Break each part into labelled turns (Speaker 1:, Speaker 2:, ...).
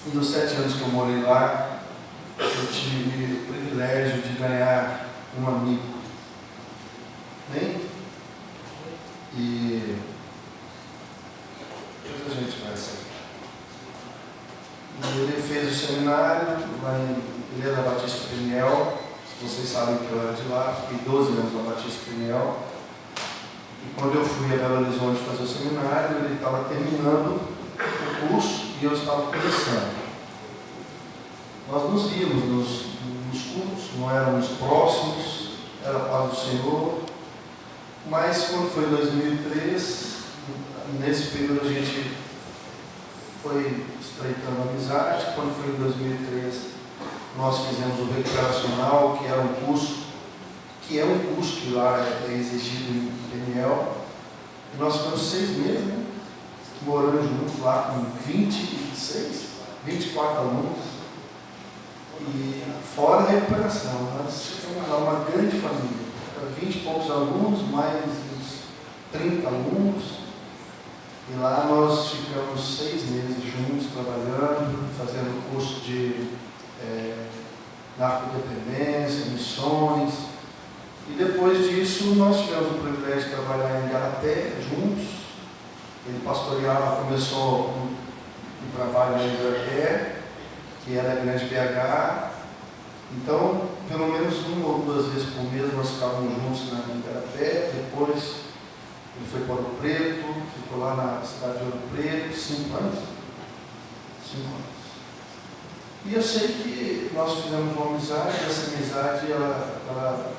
Speaker 1: E nos 7 anos que eu morei lá, eu tive o privilégio de ganhar um amigo. Bem? E depois a gente vai sair. E ele fez o seminário, ele era da Batista Peniel. Vocês sabem que eu era de lá, fiquei 12 anos na Batista Peniel. E quando eu fui a Belo Horizonte fazer o seminário, ele estava terminando o curso e eu estava começando. Nós nos víamos nos cultos, não éramos próximos, era a paz do Senhor. Mas quando foi em 2003, nesse período a gente foi estreitando a amizade. Quando foi em 2003, nós fizemos o recuperacional, que era um curso, que é um curso que lá é exigido em Peniel. E nós ficamos 6 meses, né, morando juntos lá com 24 alunos. E fora a recuperação, nós ficamos lá uma grande família. 20 e poucos alunos, mais uns 30 alunos. E lá nós ficamos 6 meses juntos, trabalhando, fazendo curso de narcodependência, missões. E depois disso nós tivemos o privilégio de trabalhar em Igarapé juntos. Ele pastoreava, começou um trabalho em Igarapé, que era a Grande BH. Então, pelo menos 1 ou 2 vezes por mês nós ficávamos juntos na Igarapé. Depois ele foi para Ouro Preto, ficou lá na cidade de Ouro Preto, 5 anos. 5 anos. E eu sei que nós fizemos uma amizade, e essa amizade ela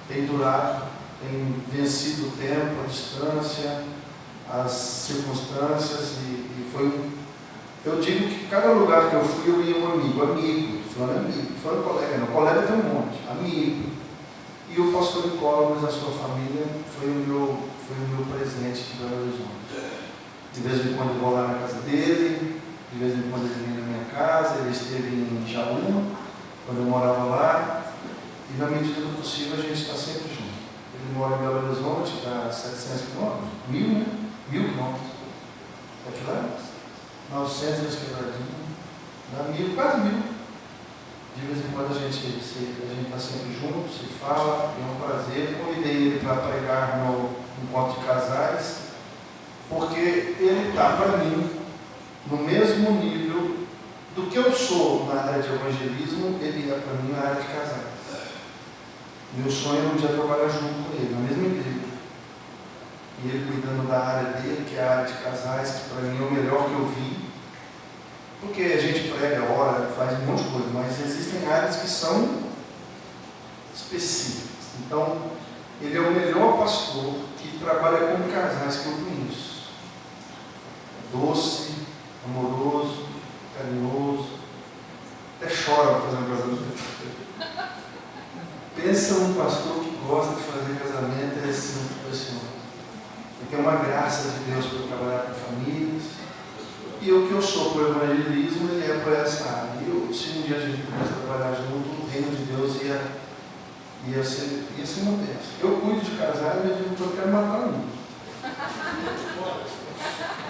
Speaker 1: tem durado, tem vencido o tempo, a distância, as circunstâncias, e foi. Eu digo que cada lugar que eu fui eu ia um amigo, falando colega, não, colega tem um monte, amigo. E o pastor Nicolas, a sua família, foi o meu presente de Belo Horizonte. De vez em quando eu vou lá na casa dele, de vez em quando ele vem na minha casa. Ele esteve em Jaú, quando eu morava lá, e na medida do possível a gente está sempre junto. Ele mora em Belo Horizonte, está a 700 quilômetros, 1000, né? 1000 quilômetros. É quilômetros? 900 quebradinhos, dá 1000, quase 1000. De vez em quando a gente está sempre junto, se fala, é um prazer. Convidei ele para pregar no encontro de casais, porque ele está para mim no mesmo nível do que eu sou na área de evangelismo. Ele é para mim na área de casais. Meu sonho é um dia trabalhar junto com ele, na mesma igreja. E ele cuidando da área dele, que é a área de casais, que para mim é o melhor que eu vi. Porque a gente prega, ora, faz um monte de coisa, mas existem áreas que são específicas. Então, ele é o melhor pastor que trabalha com casais que eu conheço. Doce, amoroso, carinhoso, até chora para fazer um casamento. Pensa um pastor que gosta de fazer casamento, é esse homem. Ele tem uma graça de Deus para trabalhar com famílias. E o que eu sou para o evangelismo, ele é para essa área. E se um dia a gente começa a trabalhar junto, o reino de Deus ia ser uma bênção. Eu cuido de casar e eu digo que eu quero matar um.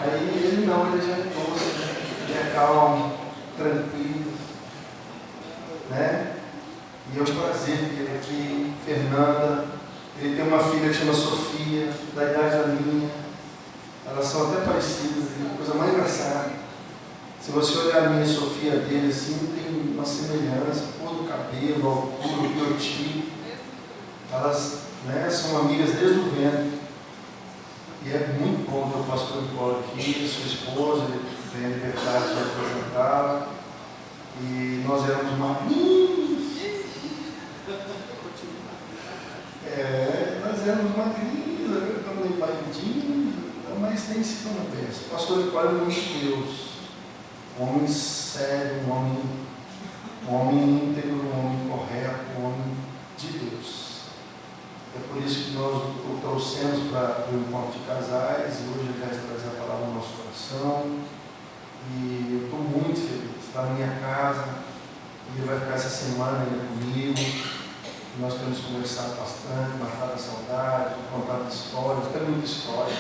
Speaker 1: Aí ele não, ele já é doce, ele é calmo, tranquilo, né? E é um prazer ter ele aqui. Fernanda, ele tem uma filha que chama Sofia, da idade da minha. Elas são até parecidas, coisa mais engraçada. Se você olhar a minha Sofia dele assim, tem uma semelhança, cor do cabelo, altura, biotipo. Elas, né, são amigas desde o ventre. E é muito bom ter o pastor Nicola aqui, sua esposa, ele tem a liberdade de apresentá-la. E nós éramos magrinhos. Nós éramos magrinhos, agora estamos meio barrigudinhos. Mas tem sido uma bênção. O pastor Nicola é um homem de Deus, um homem sério, um homem íntegro, um homem correto, um homem de Deus. É por isso que nós o trouxemos para o encontro de casais. Hoje ele vai trazer a palavra no nosso coração. E eu estou muito feliz. Está na minha casa, ele vai ficar essa semana comigo. Nós temos conversado bastante, matado a saudade, contado histórias. Tem muita história.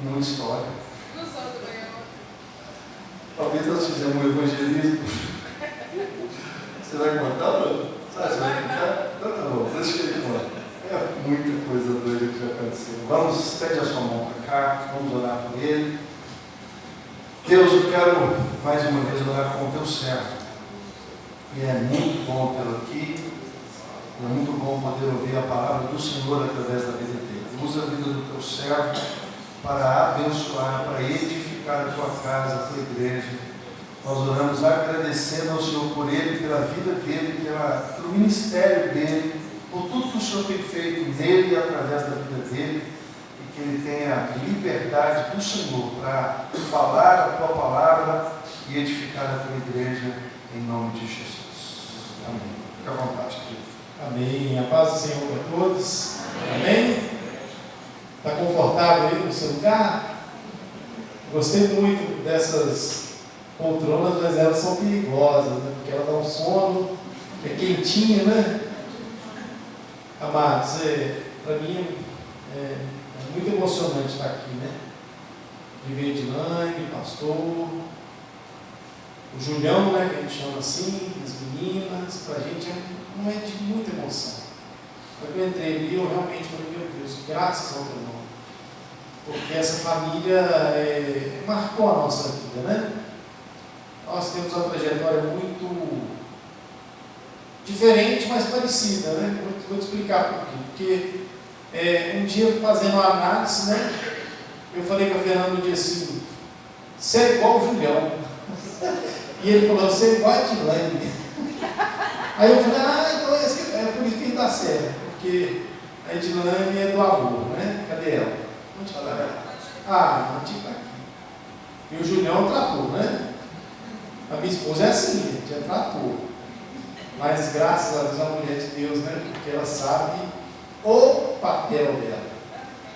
Speaker 1: Muita história. vez nós fizemos um evangelismo. Você vai contar, não? Você vai contar? Então tá bom, deixa ele contar. É muita coisa doida que já aconteceu. Vamos, estende a sua mão para cá, vamos orar por ele. Deus, eu quero mais uma vez orar com o teu servo. E é muito bom tê-lo aqui. É muito bom poder ouvir a palavra do Senhor através da vida dele. Usa a vida do teu servo para abençoar, para edificar a tua casa, a tua igreja. Nós oramos agradecendo ao Senhor por ele, pela vida dele, pelo ministério dele, por tudo que o Senhor tem feito nele e através da vida dele, e que ele tenha liberdade do Senhor para falar a tua palavra e edificar a tua igreja, em nome de Jesus. Amém. Fique à vontade, querido.
Speaker 2: Amém. A paz do Senhor para todos. Amém. Está confortável aí no seu lugar? Gostei muito dessas poltronas, mas elas são perigosas, né? Porque ela dá um sono, é quentinha, né? Amados, para mim é muito emocionante estar aqui, né? De ver Edilane, pastor, o Julião, né? Que a gente chama assim, as meninas, para a gente é um momento de muita emoção. Quando eu entrei ali, eu realmente falei, meu Deus, graças ao teu nome. Porque essa família marcou a nossa vida, né? Nós temos uma trajetória muito diferente, mas parecida, né? Vou te explicar por quê. Porque um dia, fazendo uma análise, né? Eu falei com a Fernanda um dia assim, você é igual o Julião. E ele falou, você é igual a Edilane. Aí eu falei, então é por isso que ele está certo. Porque a Edilane é do amor, né? Cadê ela? Onde está ela? Não está aqui. E o Julião é um trator, né? A minha esposa é assim, gente, é trator. Mas graças a Deus, a mulher de Deus, né? Porque ela sabe o papel dela.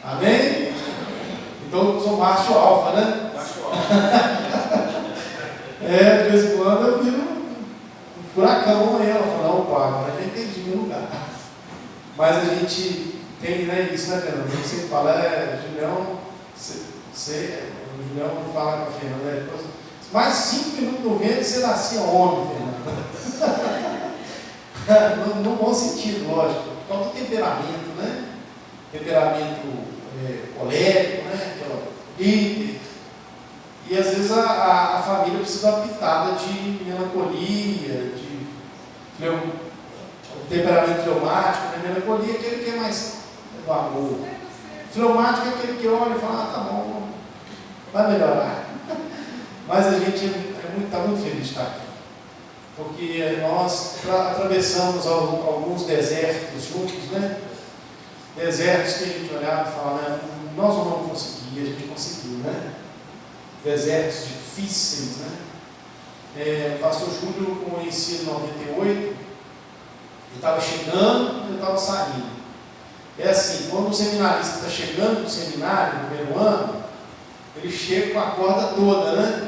Speaker 2: Amém? Então eu sou macho alfa, né? Macho alfa. De vez em quando eu viro um furacão aí. Ela fala, opa, agora já entendi meu lugar. Mas a gente tem, né, isso, né, Fernanda? A gente sempre fala, Julião, o Julião fala com a Fernanda, mais 5 minutos no vento você nascia homem, Fernanda. No bom sentido, lógico. Falta o temperamento, né? Temperamento colérico, né? Aquela líder. E às vezes a família precisa de uma pitada de melancolia, o temperamento fleumático, né? Melancolia é aquele que é mais do amor. Fleumático é aquele que olha e fala, tá bom, vai melhorar. Mas a gente está muito feliz de estar aqui. Porque nós atravessamos alguns desertos juntos, né? Desertos que a gente olhava e falava, né? Nós não vamos conseguir, a gente conseguiu, né? Desertos difíceis, né? O pastor Júlio eu conheci em 98, ele estava chegando, eu estava saindo. É assim, quando o seminarista está chegando no seminário, no primeiro ano, ele chega com a corda toda, né?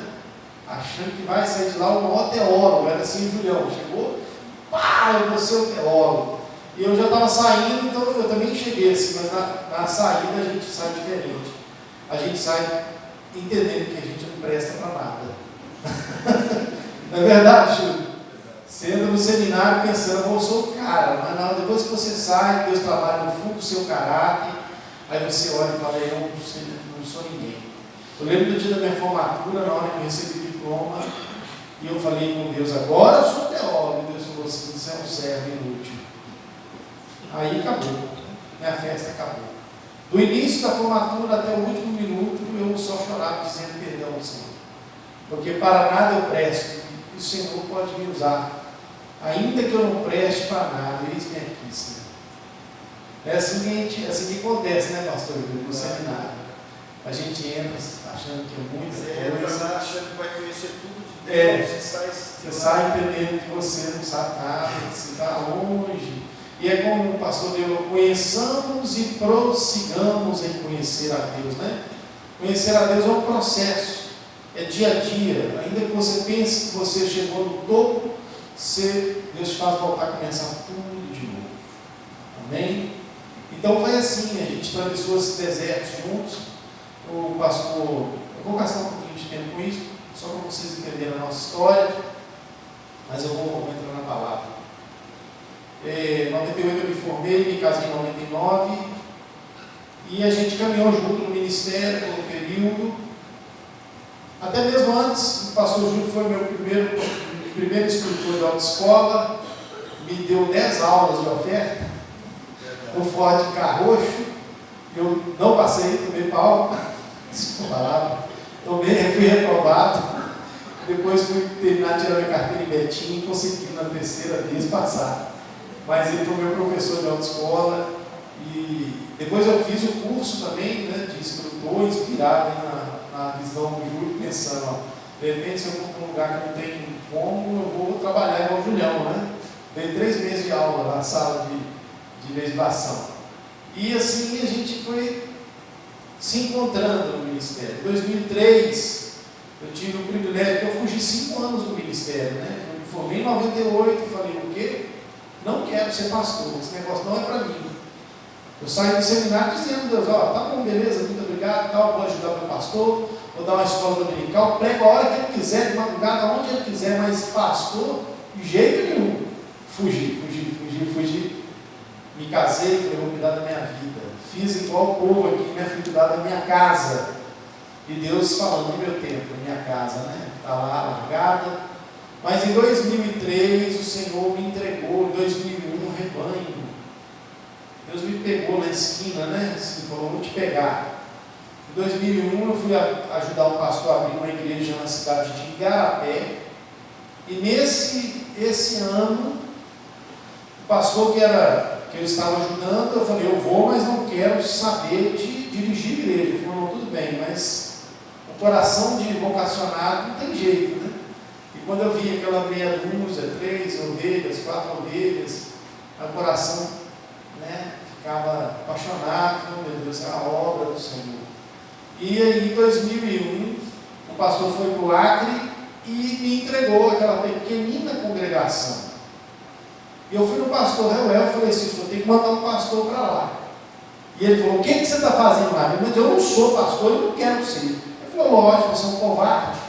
Speaker 2: Achando que vai sair de lá o maior teólogo, era assim o Julião, chegou, eu vou ser o teólogo. E eu já estava saindo, então eu também cheguei assim, mas na saída a gente sai diferente. A gente sai entendendo que a gente não presta para nada. Não é verdade, Júlio? Você entra no seminário pensando, eu sou o cara, mas não, depois que você sai, Deus trabalha no fundo do seu caráter, aí você olha e fala, eu não sou ninguém. Eu lembro do dia da minha formatura, na hora que eu recebi o diploma, e eu falei com Deus, agora eu sou teólogo. E Deus falou assim, você é um servo inútil. Aí acabou, minha festa acabou. Do início da formatura até o último minuto, eu só chorava dizendo perdão ao Senhor. Porque para nada eu presto, e o Senhor pode me usar. Ainda que eu não preste para nada, eis-me aqui, Senhor. É assim que acontece, né, pastor? No seminário. A gente entra achando que é muita coisa.
Speaker 1: Achando que vai conhecer tudo de Deus.
Speaker 2: Você sai entendendo que você não sabe nada, que você está longe. E é como o pastor deu, conheçamos e prossigamos em conhecer a Deus, né? Conhecer a Deus é um processo, é dia a dia. Ainda que você pense que você chegou no topo, Deus te faz voltar a começar tudo de novo. Amém? Então foi assim, a gente atravessou esses desertos juntos. O pastor, eu vou gastar um pouquinho de tempo com isso, só para vocês entenderem entendendo a nossa história, mas eu vou entrar na palavra. Em 98 eu me formei, me casei em 99, e a gente caminhou junto no ministério por um período, até mesmo antes. O pastor Júlio foi meu primeiro instrutor de autoescola, me deu 10 aulas de oferta, no Ford Carroxo. Eu não passei, tomei pau, fui reprovado. Depois fui terminar tirando a carteira em Betim e consegui na terceira vez passar. Mas ele foi meu professor de autoescola, e depois eu fiz o curso também, né, de instrutor, inspirado na visão do Júlio, pensando, ó, de repente, se eu for para um lugar que não tem como, eu vou trabalhar igual o Julião, né? Dei 3 meses de aula lá na sala de legislação. E assim a gente foi se encontrando no ministério. Em 2003, eu tive o privilégio, que eu fugi 5 anos do ministério, né? Eu me formei em 98 e falei, o quê? Não quero ser pastor, esse negócio não é para mim. Eu saí do seminário dizendo, Deus, ó, tá bom, beleza, muito obrigado, tal, vou ajudar o meu pastor, vou dar uma escola dominical, prego a hora que ele quiser, de madrugada, onde ele quiser, mas pastor, de jeito nenhum. Fugi. Me casei, falei, vou cuidar da minha vida. Fiz igual o povo aqui, né? Fui cuidar da minha casa. E Deus falando, no meu tempo, minha casa, né? Está lá largada. Mas em 2003 o Senhor me entregou, em 2001 um rebanho. Deus me pegou na esquina, né? Assim, falou, vou te pegar. Em 2001 eu fui ajudar um pastor a abrir uma igreja na cidade de Igarapé. E esse ano, o pastor que eu estava ajudando, eu falei, eu vou, mas não quero saber de dirigir igreja. Ele falou, não, tudo bem, mas o coração de vocacionado não tem jeito, né? E quando eu vi aquela meia dúzia, 3 ovelhas, 4 ovelhas, o coração, né, ficava apaixonado, meu Deus, é a obra do Senhor. E aí, em 2001, o pastor foi para o Acre e me entregou aquela pequenina congregação. E eu fui no pastor Reuel e falei assim, eu tenho que mandar um pastor para lá. E ele falou, o que você está fazendo lá? Mas eu não sou pastor, eu não quero ser. Ele falou, lógico, você é um covarde.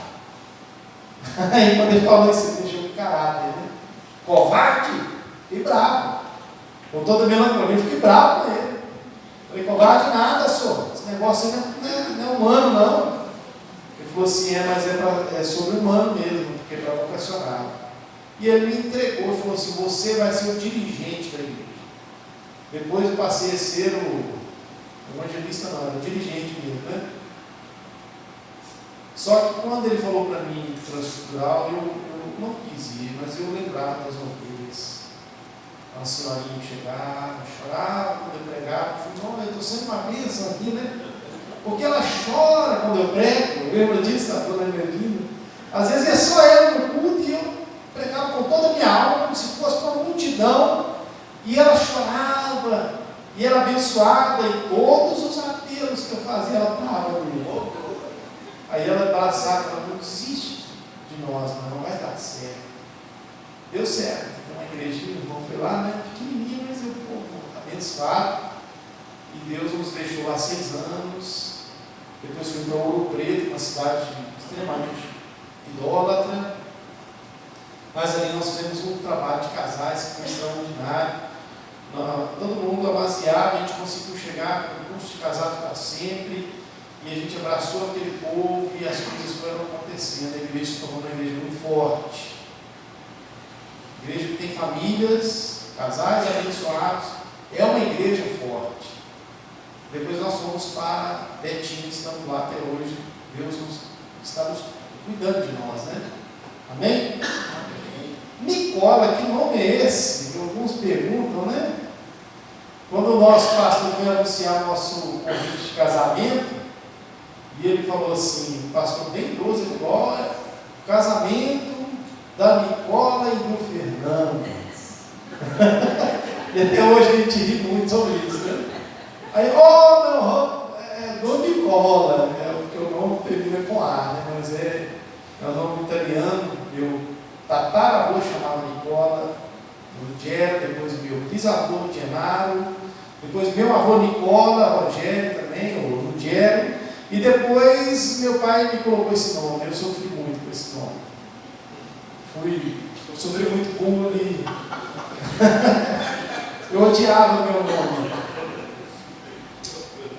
Speaker 2: Aí quando ele falou isso, ele deixou de caráter, né? Covarde? Fiquei bravo. Com toda a melancolia, fiquei bravo com ele. Falei, covarde nada, senhor. Esse negócio não é humano, não. Ele falou assim, mas é sobre humano mesmo, porque é para vocacionado. E ele me entregou e falou assim, você vai ser o dirigente da igreja. Depois eu passei a ser o evangelista, não, era o dirigente mesmo, né? Só que quando ele falou para mim transestrutural, eu não quis ir, mas eu lembrava das ovelhas. Uma senhorinha chegava, chorava quando eu pregava, eu falei, não, eu estou sendo uma bênção aqui, né? Porque ela chora quando eu prego, lembra disso, a dona Emelina? Às vezes é só ela no culto e eu pregava com toda a minha alma, como se fosse uma multidão, e ela chorava, e era abençoada, e todos os apelos que eu fazia, ela estava comigo. Aí ela abraçava e falava, não desiste de nós, não vai dar certo. Deu certo, tem uma igrejinha, o irmão foi lá, né, pequenininho, mas eu, abençoado, e Deus nos deixou lá 6 anos, depois fui para Ouro Preto, uma cidade extremamente idólatra, mas ali nós fizemos um trabalho de casais que foi extraordinário. Todo mundo amaziado, a gente conseguiu chegar com o curso de casados para sempre, e a gente abraçou aquele povo e as coisas foram acontecendo. A igreja se tornou uma igreja muito forte. Igreja que tem famílias, casais abençoados, é uma igreja forte. Depois nós fomos para Betim, estamos lá até hoje. Deus está nos cuidando de nós, né? Amém? Nicola, que nome é esse? Alguns perguntam, né? Quando o nosso pastor foi anunciar nosso convite de casamento, e ele falou assim, o pastor bem idoso, ele falou, olha, casamento da Nicola e do Fernando. E até hoje a gente ri muito sobre isso, né? Aí, do Nicola, porque o nome termina com A, né? Mas é um nome italiano, meu tataravô chamava Nicola, Rogério, depois meu bisavô Genaro, depois meu avô Nicola, Rogério também, ou Rogério, e depois meu pai me colocou esse nome, eu sofri muito com esse nome. Eu sofri muito bullying. Eu odiava meu nome.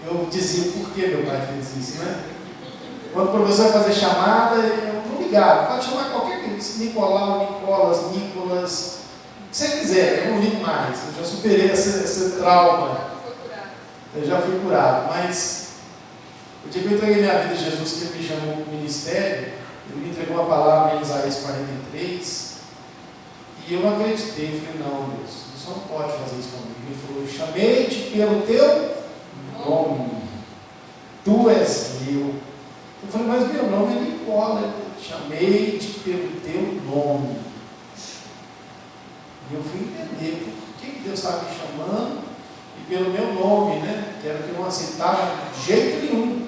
Speaker 2: Eu dizia por que meu pai fez isso, né? Quando o professor ia fazer chamada, eu não ligava. Pode chamar qualquer coisa, Nicolau, Nicolas, Nicolas, o que você quiser, eu não ligo mais. Eu já superei esse trauma. Eu já fui curado. Mas o dia que eu entreguei minha vida a Jesus, que ele me chamou para o ministério, ele me entregou uma palavra em Isaías 43, e eu não acreditei. Eu falei, não, Deus, você não pode fazer isso comigo. Ele falou, eu chamei-te pelo teu nome, tu és meu. Eu falei, mas meu nome é Nicola. Eu chamei-te pelo teu nome. E eu fui entender por que Deus estava me chamando e pelo meu nome, né? Que era o que eu não aceitava de jeito nenhum.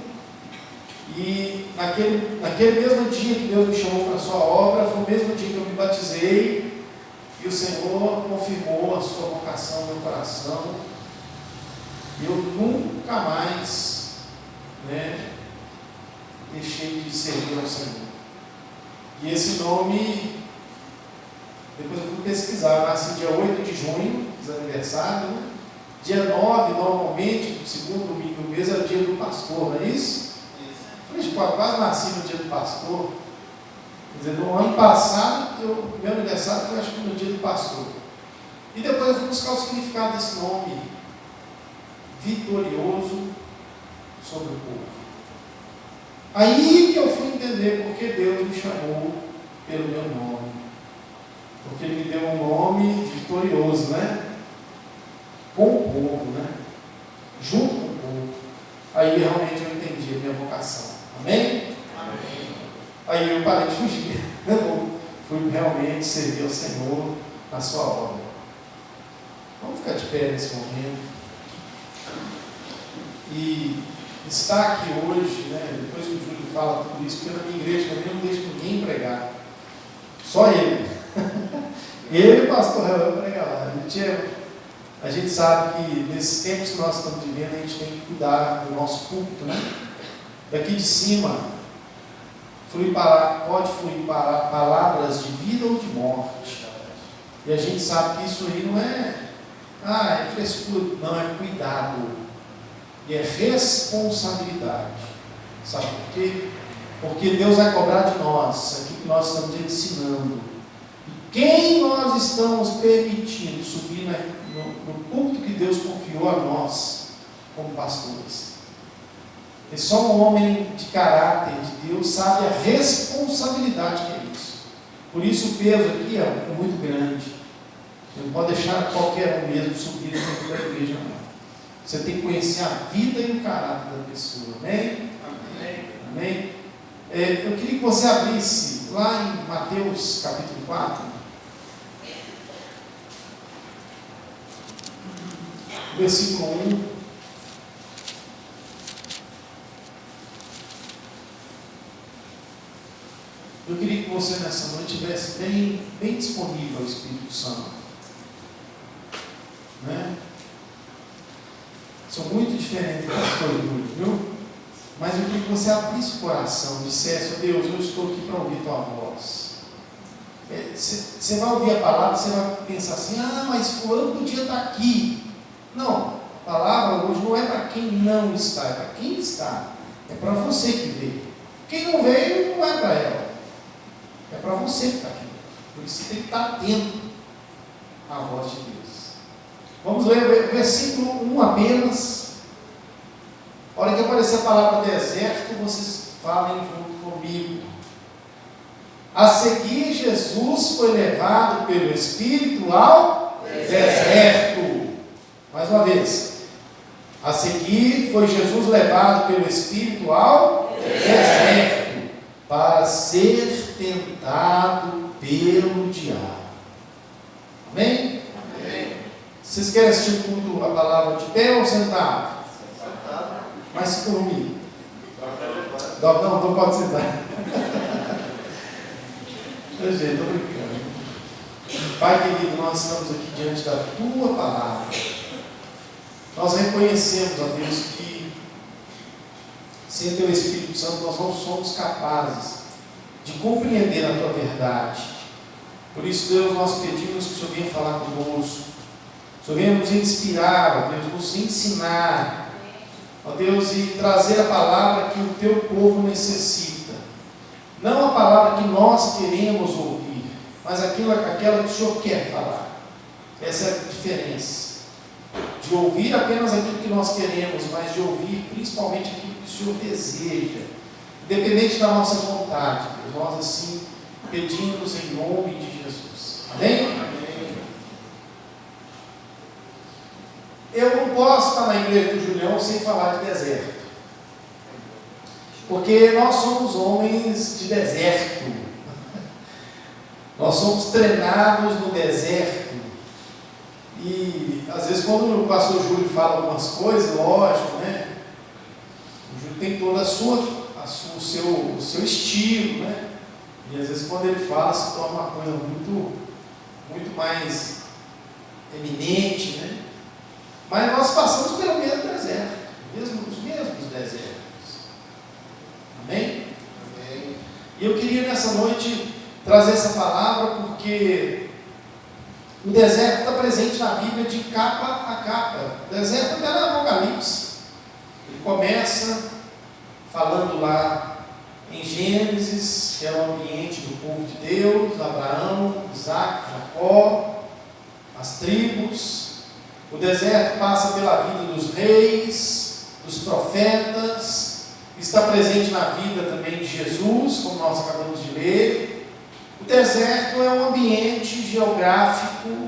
Speaker 2: E naquele mesmo dia que Deus me chamou para a sua obra, foi o mesmo dia que eu me batizei e o Senhor confirmou a sua vocação no meu coração. E eu nunca mais, né, deixei de servir ao Senhor. E esse nome, depois eu fui pesquisar, eu nasci dia 8 de junho, fiz aniversário, né? Dia 9, normalmente, no segundo domingo do mês, é o dia do pastor, não é isso? Eu quase nasci no dia do pastor. Quer dizer, no ano passado, meu aniversário foi, acho que no dia do pastor. E depois eu fui buscar o significado desse nome, vitorioso sobre o povo. Aí que eu fui entender porque Deus me chamou pelo meu nome. Porque Ele me deu um nome vitorioso, né? Com o povo, né? Junto com o povo. Aí realmente eu entendi a minha vocação. Amém? Amém. Aí eu parei de fugir. Eu fui realmente servir ao Senhor na sua obra. Vamos ficar de pé nesse momento. E estar aqui hoje, né, depois que o Júlio fala tudo isso, porque na minha igreja também não deixa ninguém pregar. Só ele. Ele e o pastor Raul pregar lá. A gente sabe que nesses tempos que nós estamos vivendo, a gente tem que cuidar do nosso púlpito, né? Daqui de cima, pode fluir palavras de vida ou de morte. E a gente sabe que isso aí não é frescura, não, é cuidado. E é responsabilidade. Sabe por quê? Porque Deus vai cobrar de nós aquilo que nós estamos ensinando. E quem nós estamos permitindo subir no púlpito que Deus confiou a nós, como pastores. E só um homem de caráter de Deus sabe a responsabilidade que é isso. Por isso o peso aqui é muito grande. Você não pode deixar qualquer um mesmo subir dentro da igreja, não. Você tem que conhecer a vida e o caráter da pessoa. Amém? Amém. Amém? Eu queria que você abrisse lá em Mateus capítulo 4. Versículo 1. Eu queria que você nessa noite estivesse bem disponível ao Espírito Santo. Né? Sou muito diferente do pastor Júlio, viu? Mas eu queria que você abrisse o coração, dissesse, oh Deus, eu estou aqui para ouvir tua voz. Você vai ouvir a palavra, você vai pensar assim, mas fulano podia estar aqui. Não, a palavra hoje não é para quem não está, é para quem está. É para você que veio. Quem não veio, não é para ela. É para você que está aqui. Por isso você tem que estar atento à voz de Deus. Vamos ler o versículo 1 apenas. A hora que aparecer a palavra deserto, vocês falem junto comigo. A seguir, Jesus foi levado pelo Espírito ao deserto. Mais uma vez. A seguir, foi Jesus levado pelo Espírito ao deserto, para ser tentado pelo diabo. Amém? Amém. Vocês querem assistir tudo a palavra de pé ou sentado? Sentado. Mas se dormir. Não pode sentar. Gente, estou brincando. Pai querido, nós estamos aqui diante da tua palavra. Nós reconhecemos, ó Deus, que sem teu Espírito Santo nós não somos capazes de compreender a tua verdade. Por isso, Deus, nós pedimos que o Senhor venha falar conosco. O Senhor venha nos inspirar, ó Deus, nos ensinar, ó Deus, e trazer a palavra que o teu povo necessita. Não a palavra que nós queremos ouvir, mas aquela que o Senhor quer falar. Essa é a diferença. De ouvir apenas aquilo que nós queremos, mas de ouvir principalmente aquilo que o Senhor deseja, independente da nossa vontade. Deus, nós assim pedimos em nome de Jesus. Amém? Amém. Eu não posso estar na igreja do Julião sem falar de deserto, porque nós somos homens de deserto. Nós somos treinados no deserto. E às vezes quando o pastor Júlio fala algumas coisas, lógico, né? O Júlio tem todo o seu estilo, né? E às vezes quando ele fala se torna uma coisa muito mais eminente, né? Mas nós passamos pelo mesmo deserto, os mesmos desertos. Amém? Amém. E eu queria nessa noite trazer essa palavra porque o deserto está presente na Bíblia de capa a capa. O deserto até no Apocalipse. Ele começa falando lá em Gênesis, que é o ambiente do povo de Deus, Abraão, Isaac, Jacó, as tribos. O deserto passa pela vida dos reis, dos profetas, está presente na vida também de Jesus, como nós acabamos de ler. O deserto é um ambiente geográfico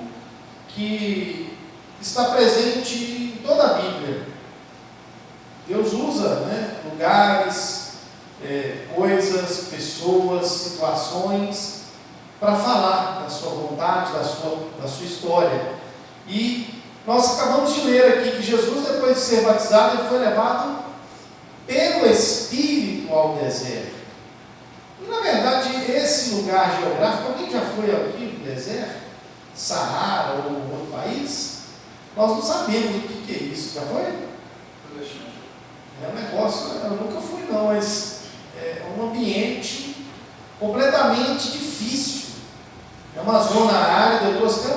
Speaker 2: que está presente em toda a Bíblia. Deus usa, né, lugares, coisas, pessoas, situações para falar da sua vontade, da sua história. E nós acabamos de ler aqui que Jesus, depois de ser batizado, ele foi levado pelo Espírito ao deserto. E na verdade, esse lugar geográfico, alguém já foi aqui no deserto? Saara ou outro país? Nós não sabemos o que é isso. Já foi? É um negócio, eu nunca fui não, mas é um ambiente completamente difícil. É uma zona árida, eu trouxe até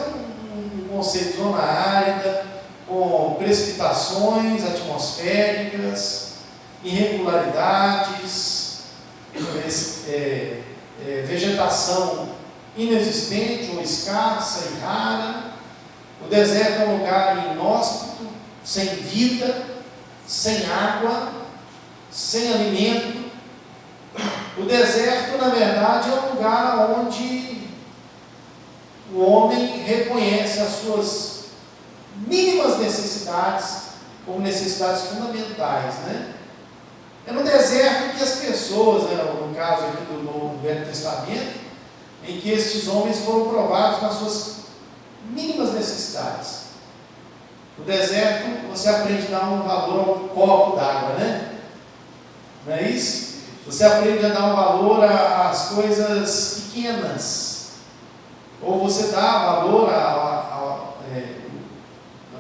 Speaker 2: um conceito de zona árida, com precipitações atmosféricas, irregularidades, vegetação inexistente ou escassa e rara. O deserto é um lugar inóspito, sem vida, sem água, sem alimento. O deserto, na verdade, é um lugar onde o homem reconhece as suas mínimas necessidades como necessidades fundamentais, né? É no deserto que as pessoas, no caso aqui do Novo Velho Testamento, em que estes homens foram provados nas suas mínimas necessidades. No deserto, você aprende a dar um valor a um copo d'água, né? Não é isso? Você aprende a dar um valor às coisas pequenas. Ou você dá valor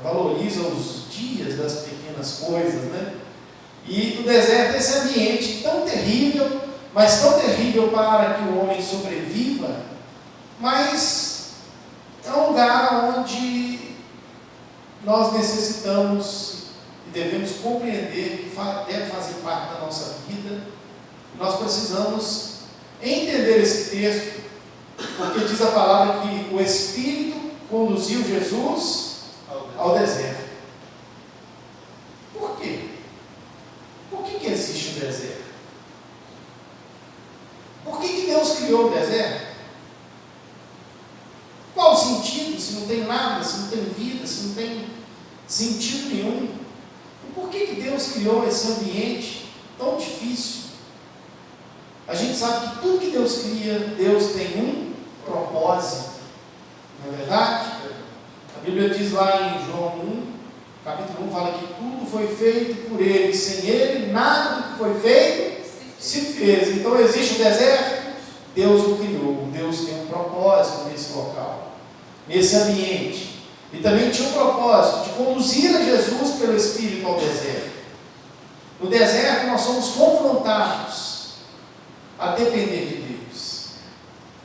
Speaker 2: valoriza os dias das pequenas coisas, né? E no deserto esse ambiente tão terrível, mas tão terrível para que o homem sobreviva, mas é um lugar onde nós necessitamos e devemos compreender que deve fazer parte da nossa vida. Nós precisamos entender esse texto, porque diz a palavra que o Espírito conduziu Jesus ao deserto. Por quê? Por que existe o deserto? Por que Deus criou o deserto? Qual o sentido se não tem nada, se não tem vida, se não tem sentido nenhum? E por que Deus criou esse ambiente tão difícil? A gente sabe que tudo que Deus cria, Deus tem um propósito. Não é verdade? A Bíblia diz lá em João 1, capítulo 1, fala que tudo foi feito por Ele. Sem Ele, nada do que foi feito se fez. Então existe o deserto, Deus o criou. Deus tem um propósito nesse local, nesse ambiente. E também tinha um propósito de conduzir a Jesus pelo Espírito ao deserto. No deserto nós somos confrontados a depender de Deus.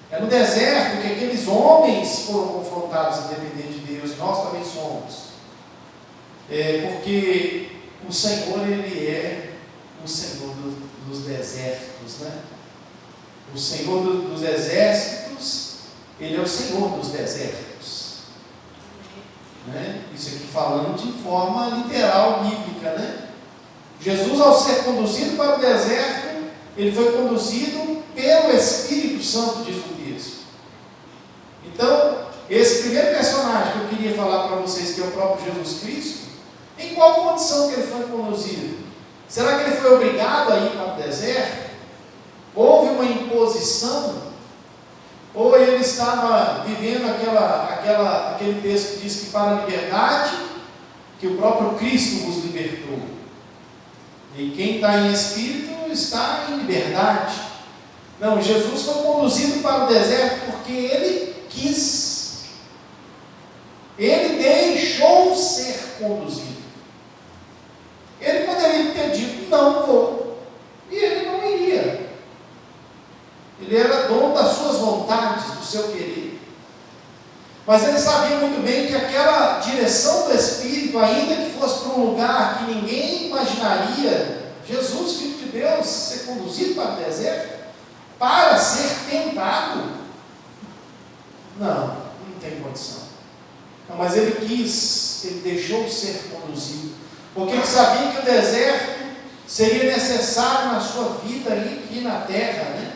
Speaker 2: É no deserto que aqueles homens foram confrontados a depender de Deus, e nós também somos. Porque o Senhor, Ele é o Senhor dos desertos, né? O Senhor dos exércitos, Ele é o Senhor dos desertos. Né? Isso aqui falando de forma literal, bíblica, né? Jesus, ao ser conduzido para o deserto, Ele foi conduzido pelo Espírito Santo, diz o texto. Então, esse primeiro personagem que eu queria falar para vocês, que é o próprio Jesus Cristo, em qual condição que ele foi conduzido? Será que ele foi obrigado a ir para o deserto? Houve uma imposição? Ou ele estava vivendo aquele texto que diz que para a liberdade, que o próprio Cristo nos libertou? E quem está em espírito está em liberdade. Não, Jesus foi conduzido para o deserto porque ele quis. Ele deixou ser conduzido. Ele poderia ter dito, não vou. E ele não iria. Ele era dono das suas vontades, do seu querer. Mas ele sabia muito bem que aquela direção do Espírito, ainda que fosse para um lugar que ninguém imaginaria, Jesus, Filho de Deus, ser conduzido para o deserto, para ser tentado. Não tem condição. Não, mas ele quis, ele deixou ser conduzido, porque ele sabia que o deserto seria necessário na sua vida aqui na terra, né?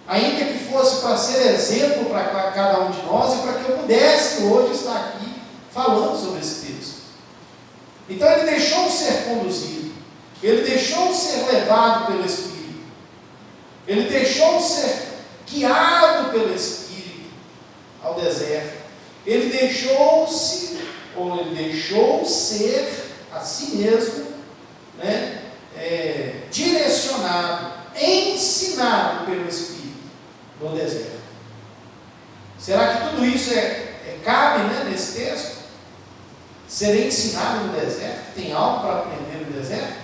Speaker 2: Ainda que fosse para ser exemplo para cada um de nós e para que eu pudesse hoje estar aqui falando sobre esse texto. Então ele deixou ser conduzido, ele deixou ser levado pelo Espírito, ele deixou ser guiado pelo Espírito ao deserto, ele deixou ser a si mesmo, né, direcionado, ensinado pelo Espírito no deserto. Será que tudo isso cabe, né, nesse texto? Ser ensinado no deserto? Tem algo para aprender no deserto?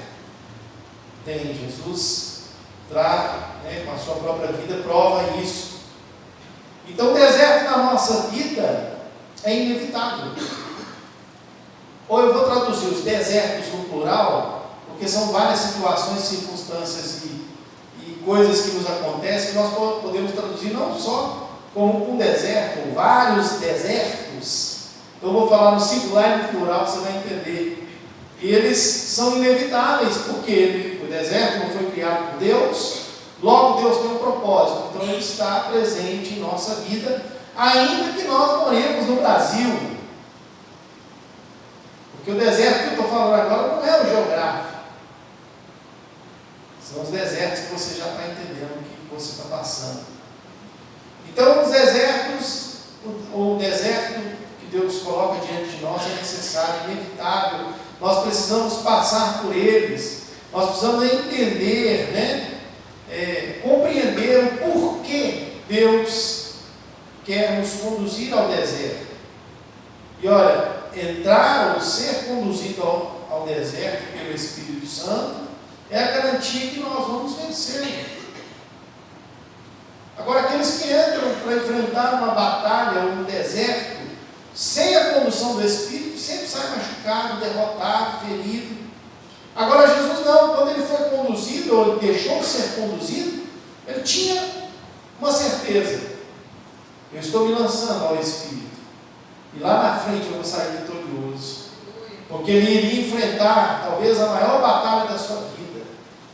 Speaker 2: Tem. Jesus traz, né, com a sua própria vida, prova isso. Então o deserto na nossa vida é inevitável. Ou eu vou traduzir os desertos no plural, porque são várias situações, circunstâncias e coisas que nos acontecem, que nós podemos traduzir não só como um deserto, ou vários desertos. Então eu vou falar no singular e no plural, você vai entender. E eles são inevitáveis, porque o deserto não foi criado por Deus, logo Deus tem um propósito, então ele está presente em nossa vida, ainda que nós moremos no Brasil. Porque o deserto que eu estou falando agora não é o geográfico. São os desertos que você já está entendendo o que você está passando. Então, os desertos, o deserto que Deus coloca diante de nós é necessário, inevitável. Nós precisamos passar por eles. Nós precisamos entender, né? Compreender o porquê Deus quer nos conduzir ao deserto. E olha, entrar ou ser conduzido ao deserto pelo Espírito Santo é a garantia que nós vamos vencer. Agora, aqueles que entram para enfrentar uma batalha ou um deserto, sem a condução do Espírito, sempre saem machucado, derrotado, ferido. Agora, Jesus não, quando ele foi conduzido, ou ele deixou de ser conduzido, ele tinha uma certeza: eu estou me lançando ao Espírito, e lá na frente eu vou sair vitorioso, porque ele iria enfrentar talvez a maior batalha da sua vida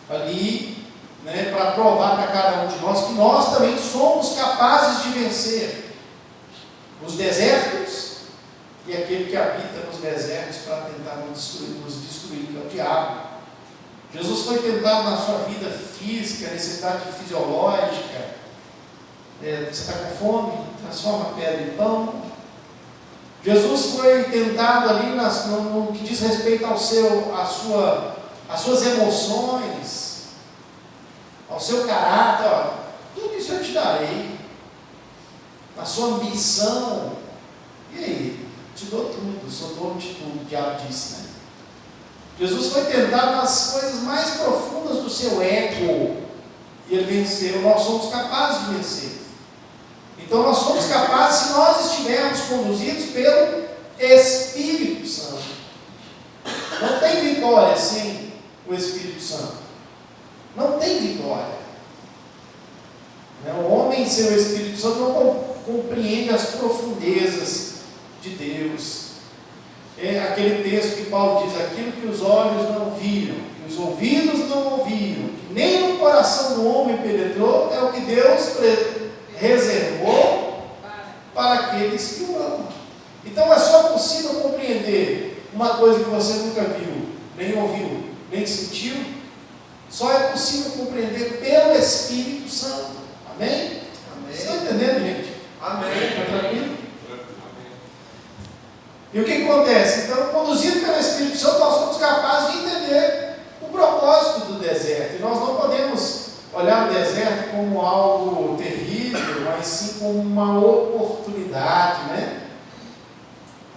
Speaker 2: ali, né, para provar para cada um de nós que nós também somos capazes de vencer os desertos e aquele que habita nos desertos para tentar nos destruir, que é o diabo. Jesus foi tentado na sua vida física, necessidade fisiológica. Você está com fome? Transforma a pedra em pão. Jesus foi tentado ali no que diz respeito às suas emoções, ao seu caráter. Ó, tudo isso eu te darei. A sua ambição. E aí? Te dou tudo, sou dono de tudo, o diabo disse, né? Jesus foi tentado nas coisas mais profundas do seu ego, e ele venceu. Nós somos capazes de vencer. Então nós somos capazes se nós estivermos conduzidos pelo Espírito Santo. Não tem vitória sem o Espírito Santo. Não tem vitória. O homem sem o Espírito Santo não compreende as profundezas de Deus. É aquele texto que Paulo diz: aquilo que os olhos não viram, que os ouvidos não ouviram, que nem no coração do homem penetrou, é o que Deus reservou para aqueles que o amam. Então é só possível compreender uma coisa que você nunca viu, nem ouviu, nem sentiu. Só é possível compreender pelo Espírito Santo. Amém?
Speaker 1: Amém.
Speaker 2: Vocês estão entendendo, gente?
Speaker 1: Amém.
Speaker 2: Está tranquilo? E o que acontece? Então, conduzido pelo Espírito Santo, nós somos capazes de entender o propósito do deserto. E nós não podemos olhar o deserto como algo terrível, mas sim como uma oportunidade, né?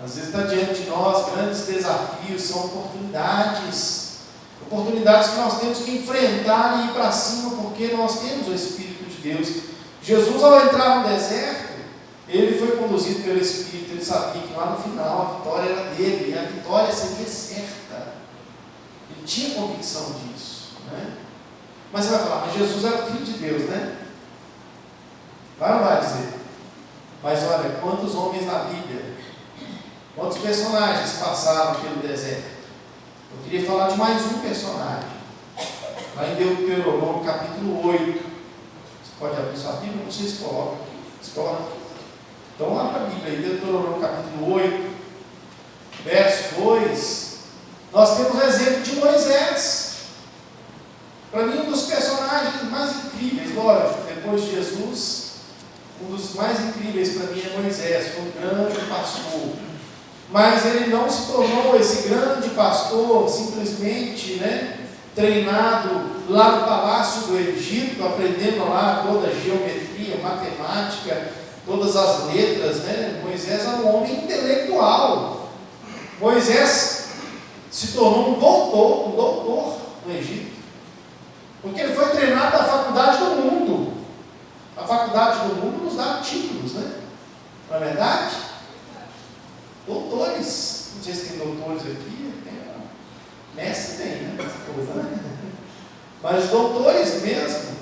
Speaker 2: Às vezes está diante de nós grandes desafios, são oportunidades que nós temos que enfrentar e ir para cima, porque nós temos o Espírito de Deus. Jesus, ao entrar no deserto, ele foi conduzido pelo Espírito. Ele sabia que lá no final a vitória era dele, e a vitória seria certa. Ele tinha convicção disso, né? Mas você vai falar: mas Jesus era o Filho de Deus, né? Vai ou não vai dizer? Mas olha, quantos homens na Bíblia, quantos personagens passaram pelo deserto? Eu queria falar de mais um personagem. Lá em Deuteronômio capítulo 8. Você pode abrir sua Bíblia? Não sei se coloca aqui. Se coloca aqui. Então lá para a Bíblia, em Deuteronômio capítulo 8, verso 2, nós temos o exemplo de Moisés. Para mim, um dos personagens mais incríveis, lógico, depois de Jesus, um dos mais incríveis para mim é Moisés. Foi um grande pastor. Mas ele não se tornou esse grande pastor simplesmente, né, treinado lá no palácio do Egito, aprendendo lá toda a geometria, matemática, todas as letras, né? Moisés era um homem intelectual. Moisés se tornou um doutor no Egito, porque ele foi treinado na faculdade do mundo. A faculdade do mundo nos dá títulos, né? Não é verdade? Doutores. Não sei se tem doutores aqui. Mestre tem, né? Mas doutores mesmo.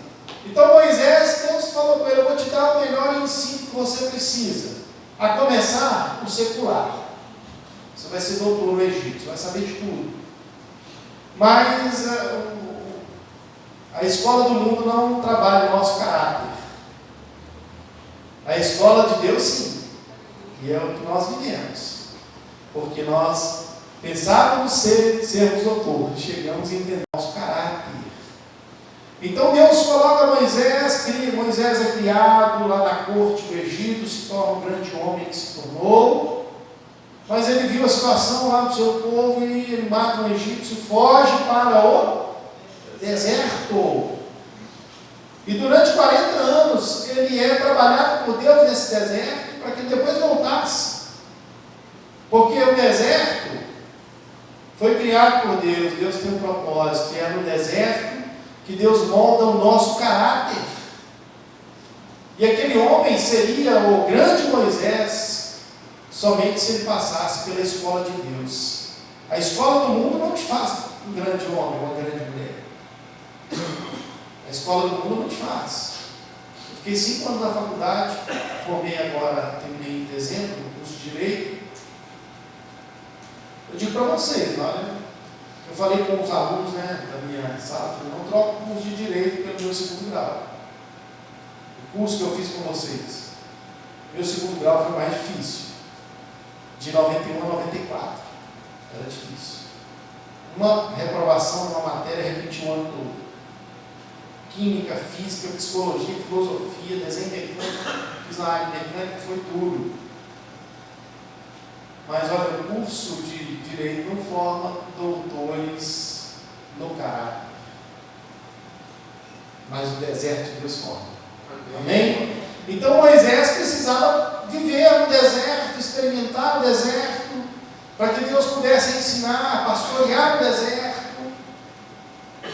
Speaker 2: Então Moisés, Deus falou para ele: eu vou te dar o melhor ensino que você precisa. A começar o secular. Você vai ser doutor no Egito, você vai saber de tudo. Mas a escola do mundo não trabalha o nosso caráter. A escola de Deus, sim. E é o que nós vivemos. Porque nós pensávamos sermos doutores, chegamos a entender nosso caráter. Então Deus coloca Moisés é criado lá na corte do Egito, se torna um grande homem que se tornou, mas ele viu a situação lá do seu povo e ele mata um egípcio, foge para o deserto. E durante 40 anos ele é trabalhado por Deus nesse deserto, para que ele depois voltasse. Porque o deserto foi criado por Deus, Deus tem um propósito, e é no deserto que Deus molda o nosso caráter. E aquele homem seria o grande Moisés somente se ele passasse pela escola de Deus. A escola do mundo não te faz um grande homem ou uma grande mulher. A escola do mundo não te faz. Eu fiquei 5 anos na faculdade, formei agora, terminei em dezembro, no curso de Direito. Eu digo para vocês, olha, eu falei com os alunos, né, da minha sala, falei: não troco o curso de Direito pelo meu segundo grau. O curso que eu fiz com vocês, meu segundo grau foi mais difícil. De 91 a 94. Era difícil. Uma reprovação numa matéria, repeti o ano todo. Química, física, psicologia, filosofia, desenho mecânico, fiz na área mecânica, foi duro. Mas olha, o curso de Direito não forma doutores no caráter. Mas o deserto de Deus forma. Amém? Então Moisés precisava viver no deserto, experimentar o deserto, para que Deus pudesse ensinar, pastorear o deserto,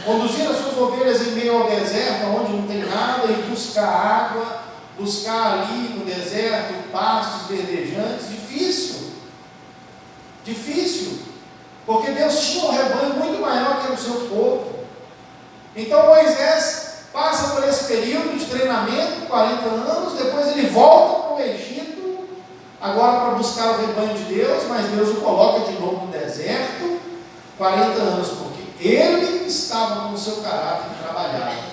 Speaker 2: conduzir as suas ovelhas em meio ao deserto, onde não tem nada, e buscar água, buscar ali no deserto pastos verdejantes, difícil, porque Deus tinha um rebanho muito maior que o seu povo. Então Moisés passa por esse período de treinamento, 40 anos, depois ele volta para o Egito, agora para buscar o rebanho de Deus, mas Deus o coloca de novo no deserto, 40 anos, porque ele estava com o seu caráter trabalhado.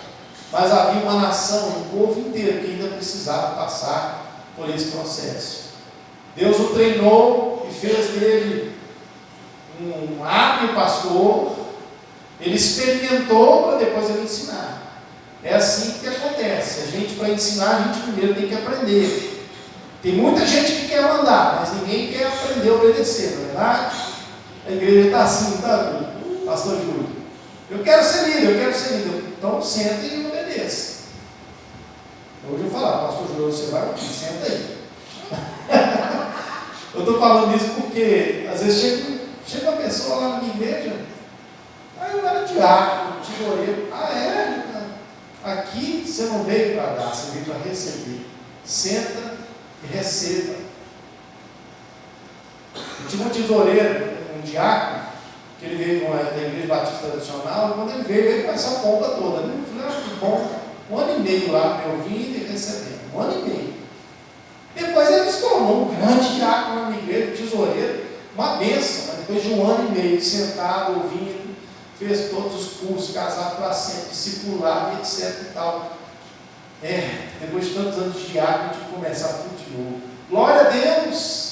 Speaker 2: Mas havia uma nação, um povo inteiro que ainda precisava passar por esse processo. Deus o treinou e fez dele um hábil pastor. Ele experimentou para depois ele ensinar. É assim que acontece. A gente, para ensinar, a gente primeiro tem que aprender. Tem muita gente que quer mandar, mas ninguém quer aprender a obedecer, não é verdade? A igreja está assim, tá, pastor Júlio? Eu quero ser líder. Então senta e obedeça. Hoje eu falar, pastor Júlio, você vai aqui, senta aí. Eu estou falando isso porque às vezes chega uma pessoa lá na minha igreja, aí eu era diácono, tesoureiro. Aqui você não veio para dar, você veio para receber. Senta e receba. Eu tinha um tesoureiro, um diácono, que ele veio da igreja batista tradicional, e quando ele veio com essa pompa toda. Eu falei, que bom, 1 ano e meio lá, me ouvindo e recebendo. 1 ano e meio. Depois ele se tornou um grande diácono na minha igreja, tesoureiro, uma bênção. Mas depois de 1 ano e meio sentado, ouvindo, fez todos os cursos, casado para sempre, discipulado, etc e tal. Depois de tantos anos de diácono, a gente começar tudo de novo. Glória a Deus!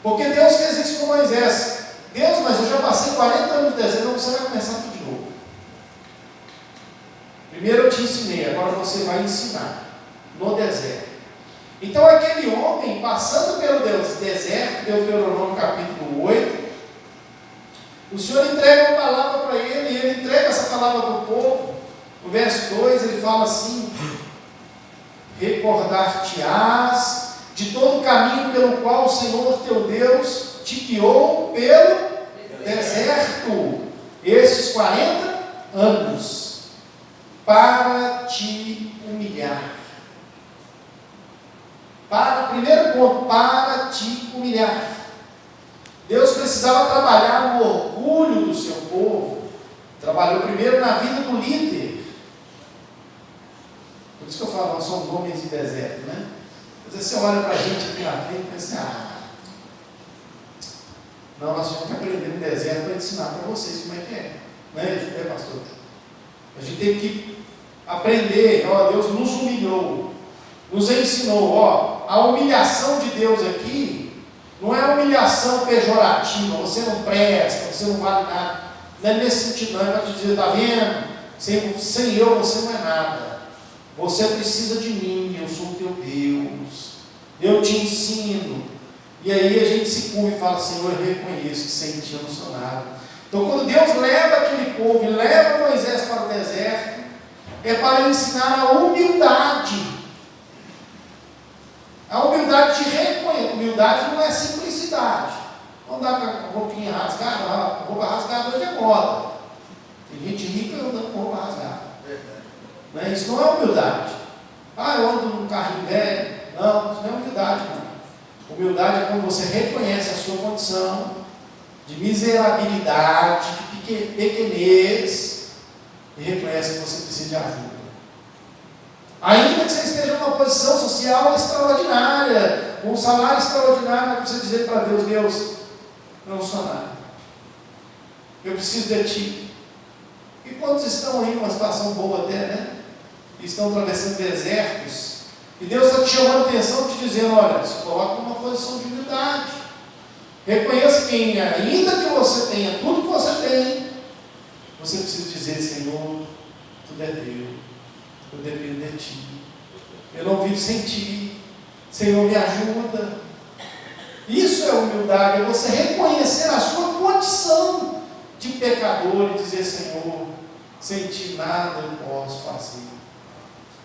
Speaker 2: Porque Deus fez isso com Moisés. Deus, mas eu já passei 40 anos no deserto, então você vai começar tudo de novo. Primeiro eu te ensinei, agora você vai ensinar no deserto. Então aquele homem, passando pelo deserto, Deuteronômio capítulo 8, o Senhor entrega uma palavra para ele, e ele entrega essa palavra para o povo. No verso 2 ele fala assim: recordar-te-ás de todo o caminho pelo qual o Senhor teu Deus te guiou pelo deserto, estes 40 anos, para te humilhar. Primeiro ponto, para te humilhar. Deus precisava trabalhar o orgulho do seu povo. Trabalhou primeiro na vida do líder. Por isso que eu falo, nós somos homens de deserto, né? Às vezes você olha para a gente aqui na frente e pensa, não, nós temos que aprender no deserto para ensinar para vocês como é que é. Não é, pastor? A gente teve que aprender. Deus nos humilhou, nos ensinou. A humilhação de Deus aqui não é humilhação pejorativa, você não presta, você não vale nada. Não é nesse sentido, não. É para te dizer, está vendo? Sem eu você não é nada. Você precisa de mim, eu sou o teu Deus. Eu te ensino. E aí a gente se curva e fala, Senhor, eu reconheço que sem ti eu não sou nada. Então quando Deus leva aquele povo e leva Moisés para o deserto, é para ensinar a humildade. A humildade de reconhecer. Humildade não é simplicidade. Não dá com a roupinha rasgada, a roupa rasgada hoje é moda. Tem gente rica andando com roupa rasgada. Né? Isso não é humildade. Eu ando num carrinho velho. Não, isso não é humildade, não. Humildade é quando você reconhece a sua condição de miserabilidade, de pequenez, e reconhece que você precisa de ajuda. Ainda que você esteja numa posição social extraordinária, com um salário extraordinário, para você dizer para Deus, Deus, eu não sou nada. Eu preciso de Ti. E quantos estão aí numa situação boa até, né? E estão atravessando desertos, e Deus está te chamando a atenção, te dizendo, olha, se coloca numa posição de humildade. Reconheça que ainda que você tenha tudo que você tem, você precisa dizer, Senhor, tudo é teu, eu dependo de Ti, eu não vivo sem Ti, Senhor, me ajuda. Isso é humildade, é você reconhecer a sua condição de pecador e dizer, Senhor, sem Ti nada eu posso fazer.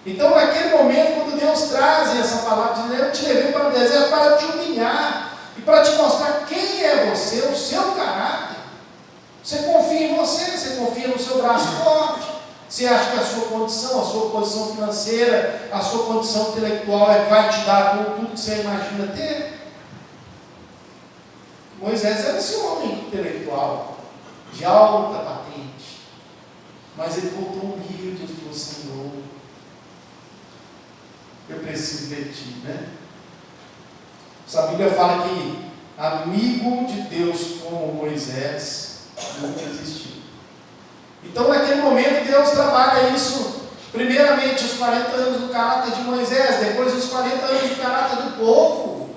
Speaker 2: Então, naquele momento, quando Deus traz essa palavra, diz, eu te levei para o deserto para te humilhar e para te mostrar quem é você, o seu caráter. Você confia em você confia no seu braço forte, Você acha que a sua condição, a sua posição financeira, a sua condição intelectual vai te dar tudo que você imagina ter? Moisés era esse homem intelectual, de alta patente, mas ele voltou humilde. Ele falou: Senhor, eu preciso de ti, né? A Bíblia fala que amigo de Deus como Moisés nunca existiu. Então, naquele momento, Deus trabalha isso, primeiramente os 40 anos do caráter de Moisés, depois os 40 anos do caráter do povo,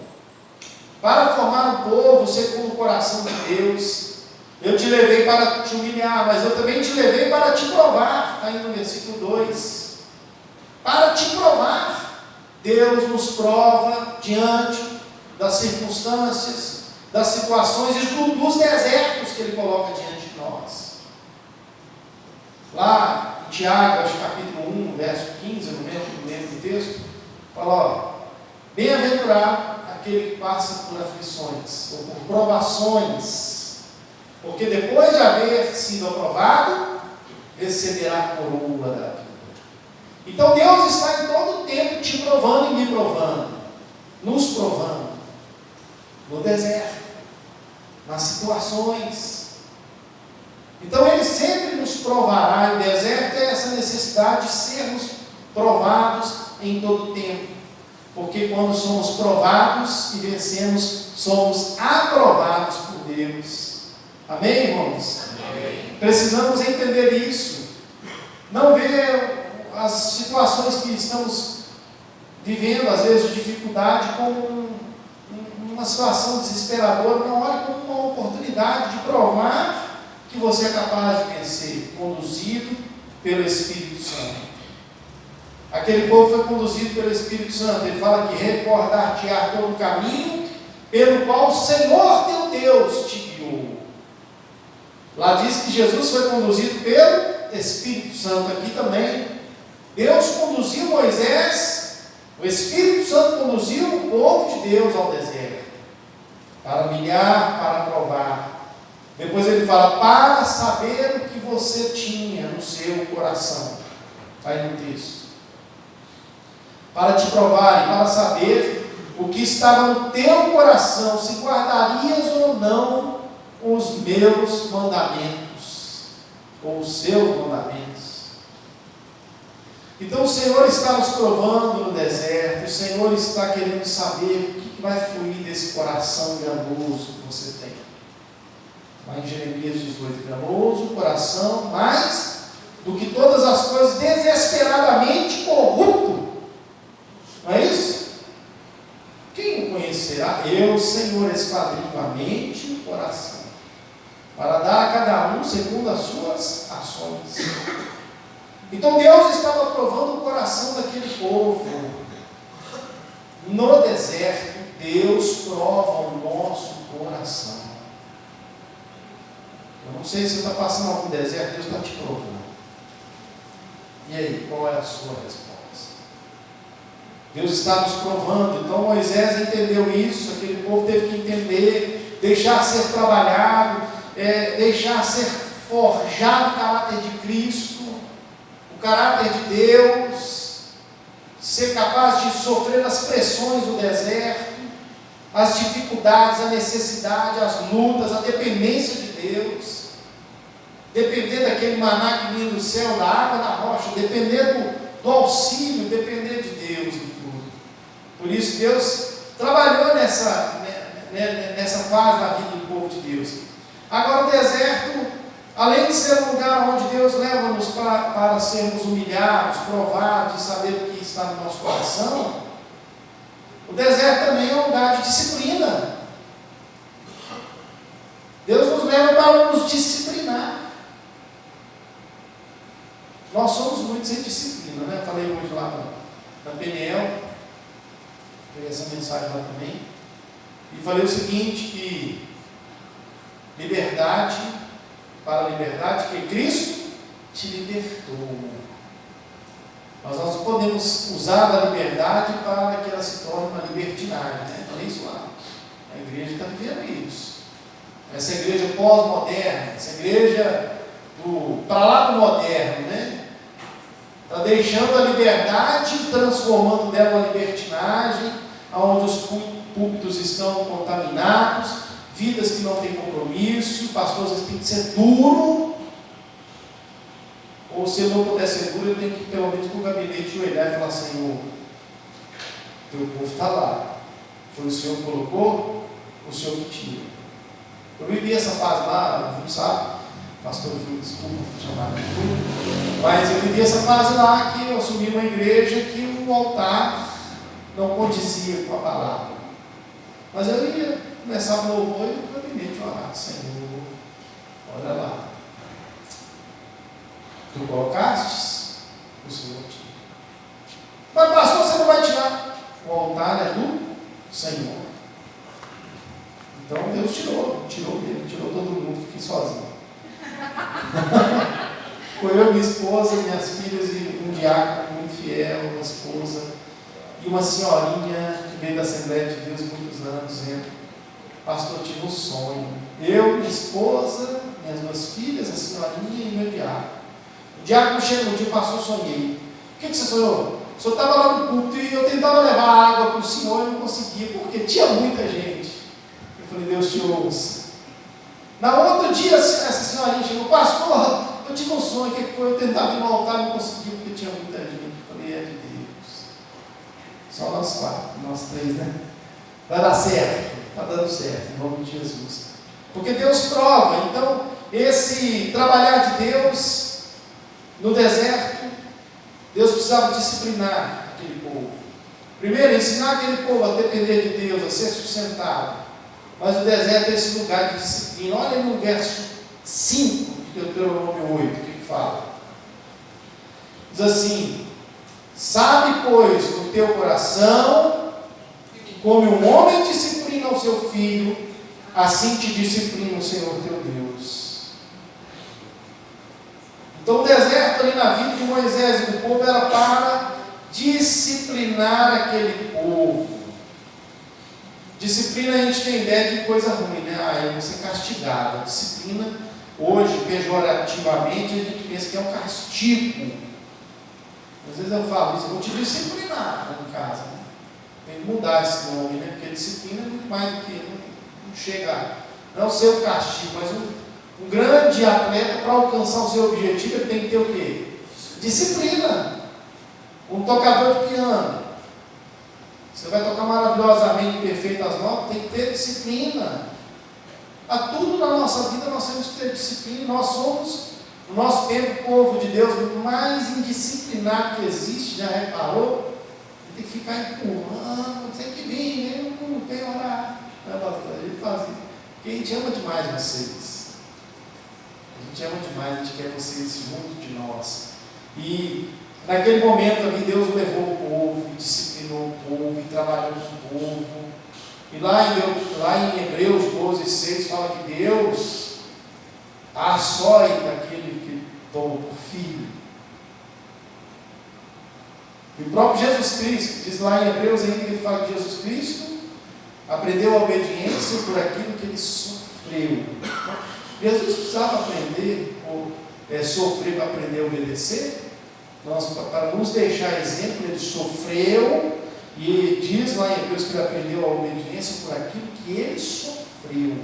Speaker 2: para formar um povo segundo o coração de Deus. Eu te levei para te humilhar, mas eu também te levei para te provar. Está aí no versículo 2. Para te provar. Deus nos prova diante das circunstâncias, das situações e dos desertos que Ele coloca diante de nós. Lá em Tiago, acho que capítulo 1, verso 15, no mesmo texto, fala: ó, bem-aventurado aquele que passa por aflições, ou por provações, porque depois de haver sido aprovado, receberá a coroa da vida. Então Deus está em todo o tempo te provando e me provando, nos provando, no deserto, nas situações. Então Ele sempre nos provará. E o deserto é essa necessidade de sermos provados em todo o tempo, porque quando somos provados e vencemos, somos aprovados por Deus. Amém, irmãos? Amém. Precisamos entender isso. Não ver as situações que estamos vivendo, às vezes de dificuldade, como uma situação desesperadora. Não, olhe como uma oportunidade de provar que você é capaz de vencer, conduzido pelo Espírito Santo. Aquele povo foi conduzido pelo Espírito Santo. Ele fala que recordar-te-á todo o caminho pelo qual o Senhor teu Deus te guiou. Lá diz que Jesus foi conduzido pelo Espírito Santo. Aqui também Deus conduziu Moisés, o Espírito Santo conduziu o povo de Deus ao deserto, para humilhar, para provar. Depois ele fala: para saber o que você tinha no seu coração. Está aí no texto. Para te provar e para saber o que estava no teu coração, se guardarias ou não os meus mandamentos, ou os seus mandamentos. Então o Senhor está nos provando no deserto. O Senhor está querendo saber o que vai fluir desse coração enganoso que você tem. Lá em Jeremias 18: enganoso o coração, mais do que todas as coisas, desesperadamente corrupto. Não é isso? Quem o conhecerá? Eu, Senhor, esquadrinho a mente e o coração, para dar a cada um segundo as suas ações. Então Deus estava provando o coração daquele povo. No deserto, Deus prova o nosso coração. Eu não sei se você está passando algum deserto, Deus está te provando. E aí, qual é a sua resposta? Deus está nos provando. Então Moisés entendeu isso, aquele povo teve que entender, deixar ser trabalhado, deixar ser forjado o caráter de Cristo, o caráter de Deus, ser capaz de sofrer as pressões do deserto, as dificuldades, a necessidade, as lutas, a dependência de Deus, depender daquele maná que vinha do céu, da água, da rocha, depender do auxílio, depender de Deus em tudo. Por isso Deus trabalhou nessa fase da vida do povo de Deus. Agora o deserto, além de ser um lugar onde Deus leva-nos para sermos humilhados, provados e saber o que está no nosso coração, o deserto também é um lugar de disciplina. Deus nos leva para nos disciplinar. Nós somos muito sem disciplina, né? Falei hoje lá na PNL, peguei essa mensagem lá também, e falei o seguinte, que para a liberdade que Cristo te libertou. Mas nós não podemos usar da liberdade para que ela se torne uma libertinagem, né? Falei isso lá. A igreja está vivendo isso. Essa igreja pós-moderna, essa igreja para lá do moderno, né? Está deixando a liberdade, transformando dela uma libertinagem, onde os púlpitos estão contaminados, vidas que não têm compromisso, pastores têm que ser duro, ou se ele não puder ser duro, ele tem que ir pelo menos para o gabinete e olhar e falar: Senhor, teu povo está lá, foi o Senhor que colocou, o Senhor que tira. Eu vivi essa fase lá, não sabe, pastor Júlio, desculpa chamar de Júlio, mas eu vivi essa fase lá que eu assumi uma igreja que o altar não condizia com a palavra. Mas eu ia começar o louvor e no gabinete orar: Senhor, olha lá, tu colocastes, o Senhor tira. Mas pastor, você não vai tirar. O altar é do Senhor. Então Deus tirou dele, tirou todo mundo, fiquei sozinho. Foi eu, minha esposa, minhas filhas e um diácono muito fiel, uma esposa e uma senhorinha que veio da Assembleia de Deus muitos anos, dizendo: pastor, eu tive um sonho. Eu, minha esposa, minhas duas filhas, a senhorinha e meu diácono. O diácono chegou um dia e passou, sonhei. O que você sonhou? O senhor estava lá no culto e eu tentava levar água para o senhor e não conseguia, porque tinha muita gente. Eu falei: Deus te ouça. Na outro dia, essa senhorinha chegou: pastor, eu tive um sonho, o que foi? Eu tentava ir no altar e não conseguia, porque tinha muita gente. Eu falei: é de Deus. Só nós quatro, nós três, né? Vai dar certo, está dando certo, em nome de Jesus. Porque Deus prova. Então, esse trabalhar de Deus no deserto, Deus precisava disciplinar aquele povo. Primeiro, ensinar aquele povo a depender de Deus, a ser sustentado. Mas o deserto é esse lugar de disciplina. Olha aí no verso 5 de Deuteronômio 8, o que fala? Diz assim: sabe, pois, no teu coração, que como um homem disciplina o seu filho, assim te disciplina o Senhor teu Deus. Então o deserto ali na vida de Moisés e do povo era para disciplinar aquele povo. Disciplina, a gente tem ideia de coisa ruim, né? É você castigado. A disciplina, hoje, pejorativamente, a gente pensa que é um castigo. Às vezes eu falo isso: eu vou te disciplinar em casa, né? Tem que mudar esse nome, né? Porque disciplina é muito mais do que, não chega, não é o seu castigo, mas um grande atleta, para alcançar o seu objetivo, ele tem que ter o quê? Disciplina. Um tocador de piano, você vai tocar maravilhosamente, perfeito as notas, tem que ter disciplina. A tudo na nossa vida nós temos que ter disciplina. Nós somos, no nosso tempo, o povo de Deus mais indisciplinado que existe. Já reparou? Tem que ficar empurrando, tem que vir, não tem orar. A gente faz isso, porque a gente ama demais vocês. A gente ama demais, a gente quer vocês junto de nós. E naquele momento ali, Deus levou o povo, disciplinou o povo, e trabalhou com o povo. E lá em Hebreus 12:6 fala que Deus açoita daquele que toma por filho. E o próprio Jesus Cristo, diz lá em Hebreus ainda, que ele fala que Jesus Cristo aprendeu a obediência por aquilo que ele sofreu. Jesus precisava aprender, ou sofrer para aprender a obedecer. Para nos deixar exemplo, ele sofreu, e diz lá em Hebreus que ele aprendeu a obediência por aquilo que ele sofreu.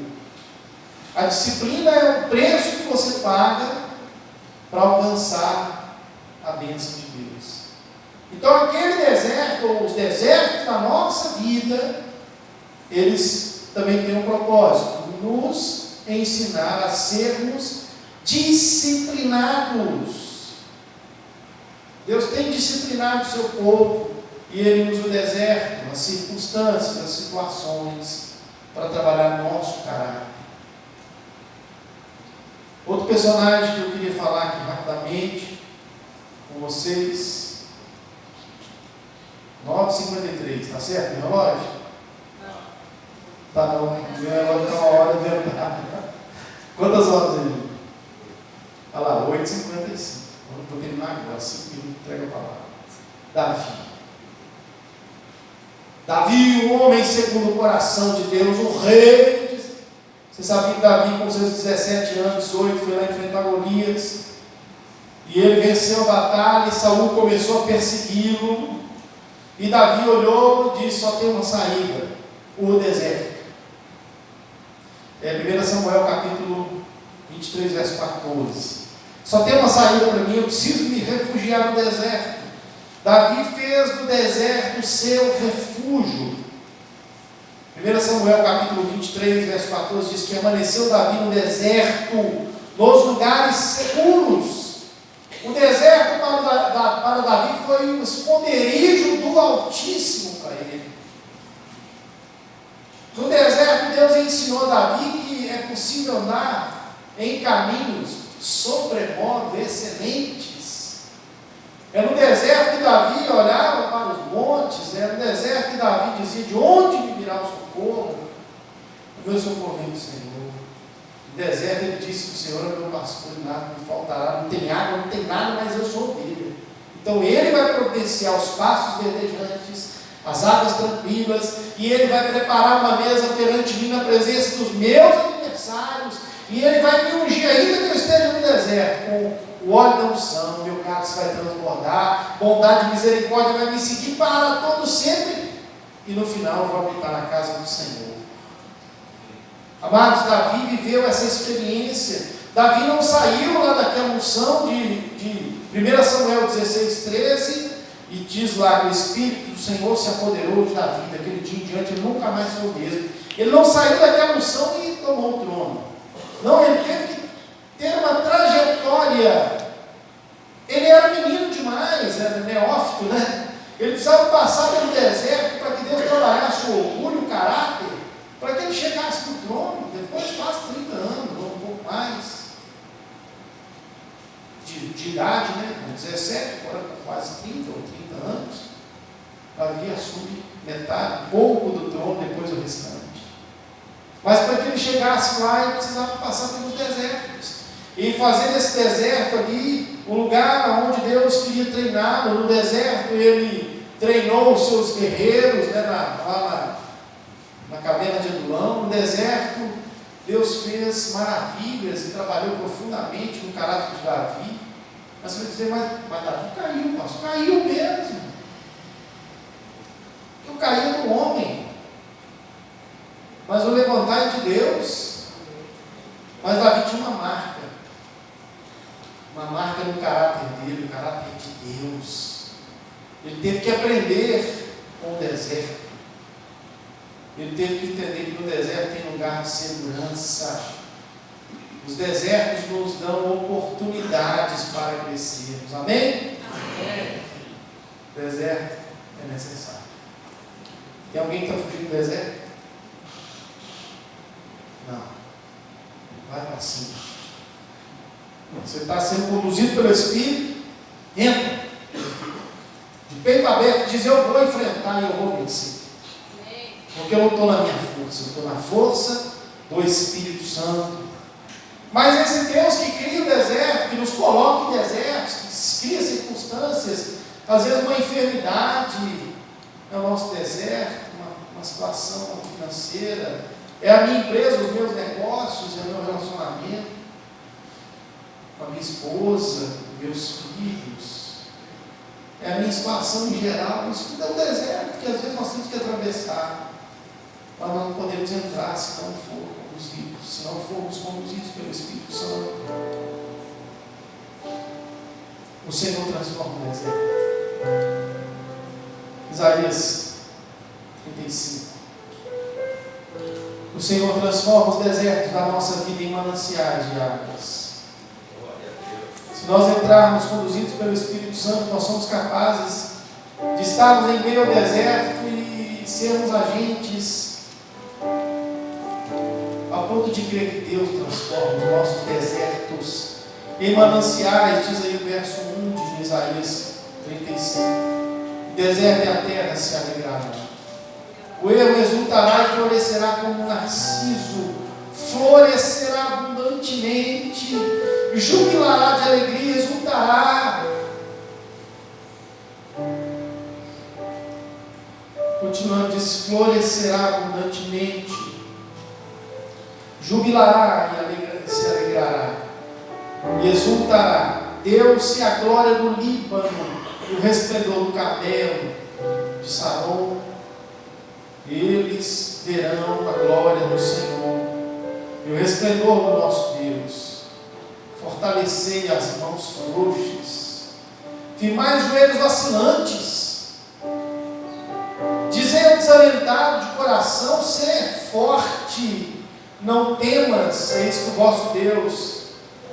Speaker 2: A disciplina é o preço que você paga para alcançar a bênção de Deus. Então aquele deserto, ou os desertos da nossa vida, eles também têm um propósito: nos ensinar a sermos disciplinados. Deus tem disciplinado o seu povo, e Ele usa o deserto, as circunstâncias, as situações, para trabalhar no nosso caráter. Outro personagem que eu queria falar aqui rapidamente com vocês, 9h53, está certo, meu relógio? Tá não, meu relógio está uma hora de verdade. Quantas horas aí? Olha lá, 8h55. Vou terminar agora, 5 minutos, entrega a palavra. Davi, um homem segundo o coração de Deus, um rei. Você sabia que Davi, com seus 17 anos, 18, foi lá enfrentar Golias. E ele venceu a batalha, e Saul começou a persegui-lo. E Davi olhou e disse: só tem uma saída, o deserto. 1 Samuel capítulo 23, verso 14. Só tem uma saída para mim, eu preciso me refugiar no deserto. Davi fez do deserto o seu refúgio. 1 Samuel capítulo 23, verso 14 diz: permaneceu Davi no deserto, nos lugares seguros. O deserto para Davi foi um esconderijo do Altíssimo para ele. No deserto, Deus ensinou a Davi que é possível andar em caminhos sobremodo excelentes. É no deserto que Davi olhava para os montes, é no deserto que Davi dizia: de onde me virá o socorro? O meu socorro vem do Senhor. No deserto ele disse: o Senhor é meu pastor e nada me faltará. Não tem água, não tem nada, mas eu sou ovelha. Então ele vai providenciar os pastos verdejantes, as águas tranquilas, e ele vai preparar uma mesa perante mim na presença dos meus adversários, e ele vai me ungir ainda que eu esteja no deserto, com o óleo da unção, meu cálice vai transbordar, bondade e misericórdia vai me seguir para todo sempre, e no final eu vou habitar na casa do Senhor. Amados, Davi viveu essa experiência. Davi não saiu lá daquela unção de 1 Samuel 16, 13, e diz lá que o Espírito do Senhor se apoderou de Davi. Daquele dia em diante ele nunca mais foi o mesmo. Ele não saiu daquela unção e tomou o trono. Não, ele teve que ter uma trajetória. Ele era menino demais, era neófito, né? Ele precisava passar pelo deserto para que Deus trabalhasse o orgulho, o caráter, para que ele chegasse no trono. Depois passa 30 anos, ou um pouco mais de idade, né? Com 17, agora com quase 30 ou 30 anos, Davi assume metade, pouco do trono, depois o restante. Mas para que ele chegasse lá, ele precisava passar pelos desertos. E fazer desse deserto ali um lugar onde Deus queria treiná-lo. No deserto ele treinou os seus guerreiros, né, na caverna de Adulão. No deserto Deus fez maravilhas e trabalhou profundamente no caráter de Davi. Mas você vai dizer: mas Davi caiu, pastor. Caiu mesmo. Eu caí no homem, mas o levantar é de Deus. Mas Davi tinha uma marca no caráter dele, o caráter de Deus. Ele teve que aprender com o deserto. Ele teve que entender que no deserto tem lugar de segurança. Os desertos nos dão oportunidades para crescermos. Amém? Amém. O deserto é necessário. Tem alguém que está fugindo do deserto? Não. Vai para cima. Você está sendo conduzido pelo Espírito, entra. De peito aberto, diz: eu vou enfrentar e eu vou vencer. Porque eu não estou na minha força, eu estou na força do Espírito Santo. Mas esse Deus que cria o deserto, que nos coloca em desertos, que cria circunstâncias, às vezes uma enfermidade é o nosso deserto, uma situação financeira, é a minha empresa, os meus negócios, é o meu relacionamento com a minha esposa, com meus filhos, é a minha situação em geral. Isso tudo é um deserto que às vezes nós temos que atravessar, para nós não podermos entrar se não formos conduzidos pelo Espírito Santo. O Senhor transforma o deserto. Isaías 35. O Senhor transforma os desertos da nossa vida em mananciais de águas. Se nós entrarmos conduzidos pelo Espírito Santo, nós somos capazes de estarmos em meio ao deserto e sermos agentes a ponto de crer que Deus transforma os nossos desertos em mananciais. Diz aí o verso 1 de Isaías 35. O deserto e a terra se alegrarão. O ermo exultará e florescerá como um narciso, florescerá abundantemente, jubilará de alegria, exultará. Continuando, diz: florescerá abundantemente, jubilará e se alegrará, e exultará, Deu-se a glória do Líbano, e o resplendor do Carmelo de Saron. Eles verão a glória do Senhor e o resplendor do nosso Deus. Fortalecei as mãos frouxas, firmai os joelhos vacilantes. Dizei ao desalentado de coração: ser forte, não temas, eis que o vosso Deus,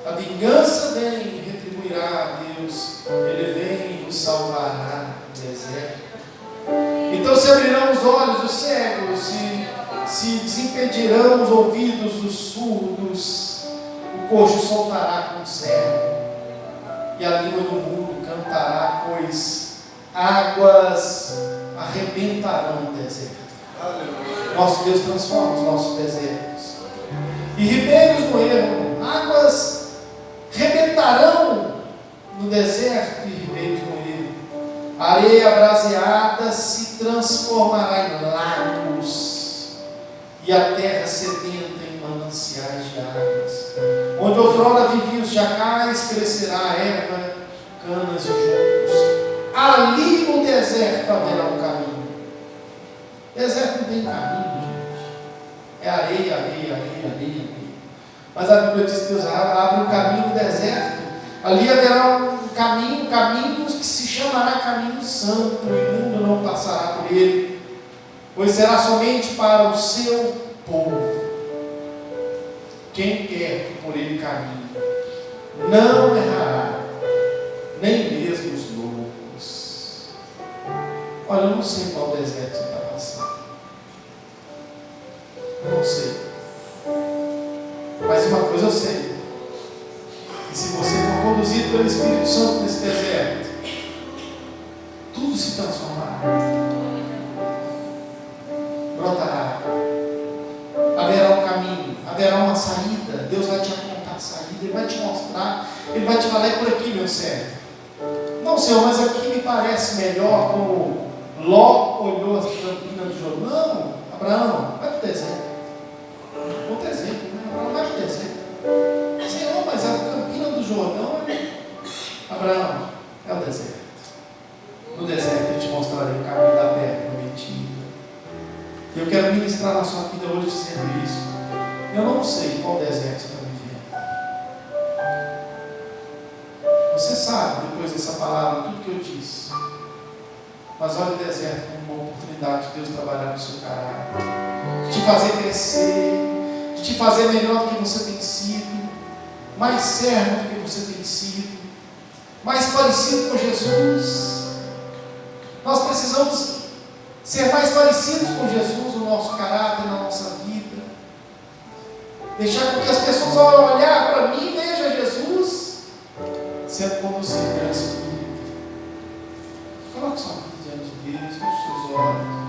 Speaker 2: a vingança vem, retribuirá a Deus, Ele vem e vos salvará do deserto. Então se abrirão os olhos dos cegos, se desimpedirão os ouvidos dos surdos, o coxo soltará com o cego, e a língua do mundo cantará, pois águas arrebentarão o deserto. Nosso Deus transforma os nossos desertos. E ribeiros no ermo, águas rebentarão no deserto e ribeiros no ermo. A areia braseada se transformará em lagos, e a terra sedenta em mananciais de águas. Onde outrora viviam os jacais, crescerá a erva, canas e juncos. Ali no deserto haverá um caminho. Deserto não tem caminho, gente. É areia, areia, areia, areia. Mas a Bíblia diz que Deus abre um caminho no deserto. Ali haverá um caminho, caminhos que se chamará caminho santo, o imundo não passará por ele, pois será somente para o seu povo. Quem quer que por ele caminhe, não errará, nem mesmo os loucos. Olha, eu não sei qual deserto você está passando. Eu não sei. Mas uma coisa eu sei. E se você for conduzido pelo Espírito Santo nesse deserto, tudo se transformará. Brotará. Haverá um caminho, haverá uma saída. Deus vai te apontar a saída, Ele vai te mostrar, Ele vai te falar: é por aqui, meu servo. Não, Senhor, mas aqui me parece melhor, como Ló olhou as campinas do Jordão. Não, Abraão, vai para o deserto. Outro exemplo, né? Abraão, vai para o deserto. Senhor, mas a campina do Jordão, Abraão, é o deserto. No deserto eu te mostrarei o caminho da terra prometida. E eu quero ministrar na sua vida hoje dizendo isso. Eu não sei qual deserto você está vivendo. Você sabe, depois dessa palavra, tudo que eu disse. Mas olha o deserto como uma oportunidade de Deus trabalhar no seu caráter, de te fazer crescer, de te fazer melhor do que você tem sido, mais servo do que você tem sido, mais parecido com Jesus. Nós precisamos ser mais parecidos com Jesus no nosso caráter, na nossa vida. Deixar com que as pessoas, ao olhar